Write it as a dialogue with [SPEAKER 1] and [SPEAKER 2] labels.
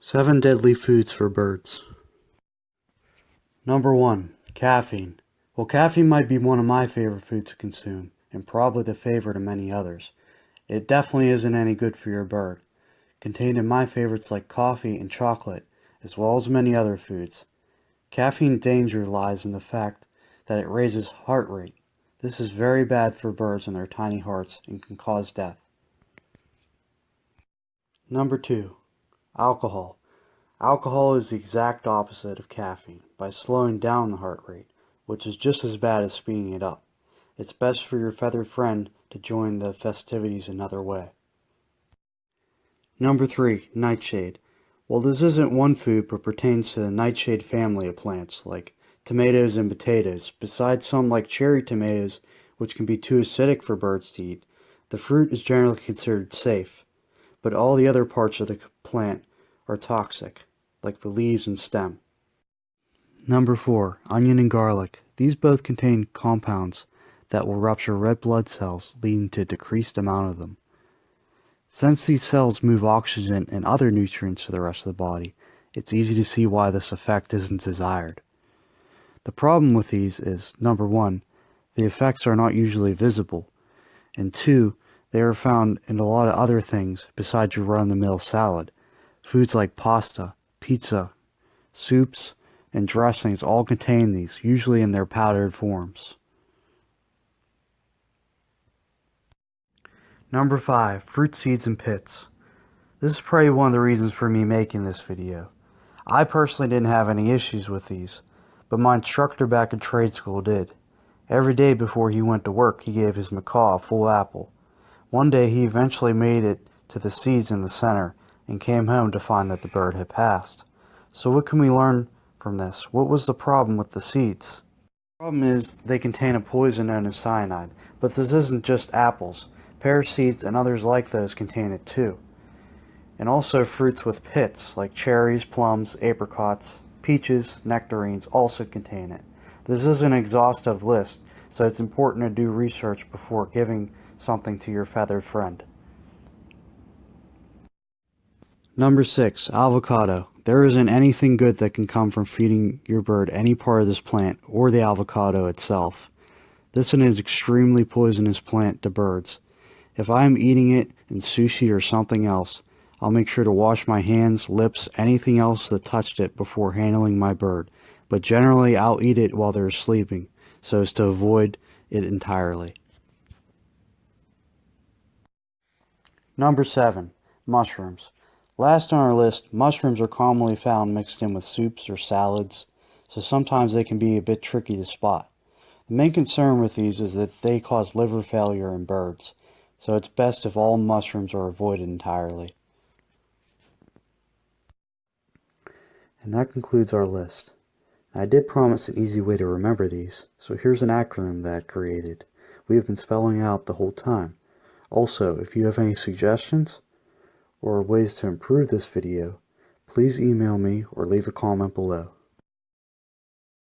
[SPEAKER 1] 7 deadly foods for birds. Number 1. Caffeine. Well, caffeine might be one of my favorite foods to consume, and probably the favorite of many others. It definitely isn't any good for your bird. Contained in my favorites like coffee and chocolate, as well as many other foods. Caffeine danger lies in the fact that it raises heart rate. This is very bad for birds and their tiny hearts and can cause death. Number 2. Alcohol. Alcohol is the exact opposite of caffeine by slowing down the heart rate, which is just as bad as speeding it up. It's best for your feathered friend to join the festivities another way. Number 3. Nightshade. Well, this isn't one food but pertains to the nightshade family of plants like tomatoes and potatoes. Besides some like cherry tomatoes, which can be too acidic for birds to eat, the fruit is generally considered safe, but all the other parts of the plant are toxic, like the leaves and stem. Number 4. Onion and garlic. These both contain compounds that will rupture red blood cells, leading to a decreased amount of them. Since these cells move oxygen and other nutrients to the rest of the body, it's easy to see why this effect isn't desired. The problem with these is, number 1, the effects are not usually visible, and 2, they are found in a lot of other things besides your run-of-the-mill salad. Foods like pasta, pizza, soups, and dressings all contain these, usually in their powdered forms. Number 5. Fruit seeds and pits. This is probably one of the reasons for me making this video. I personally didn't have any issues with these, but my instructor back at trade school did. Every day before he went to work, he gave his macaw a full apple. One day he eventually made it to the seeds in the center and came home to find that the bird had passed. So what can we learn from this? What was the problem with the seeds? The problem is they contain a poison known as cyanide, but this isn't just apples. Pear seeds and others like those contain it too. And also fruits with pits like cherries, plums, apricots, peaches, nectarines also contain it. This is an exhaustive list, so it's important to do research before giving something to your feathered friend. Number 6. Avocado. There isn't anything good that can come from feeding your bird any part of this plant or the avocado itself. This is an extremely poisonous plant to birds. If I am eating it in sushi or something else, I'll make sure to wash my hands, lips, anything else that touched it before handling my bird, but generally I'll eat it while they're sleeping, so as to avoid it entirely. Number 7. Mushrooms. Last on our list, mushrooms are commonly found mixed in with soups or salads, so sometimes they can be a bit tricky to spot. The main concern with these is that they cause liver failure in birds, so it's best if all mushrooms are avoided entirely. And that concludes our list. Now, I did promise an easy way to remember these, so here's an acronym that I created. We have been spelling out the whole time. Also, if you have any suggestions or ways to improve this video, please email me or leave a comment below.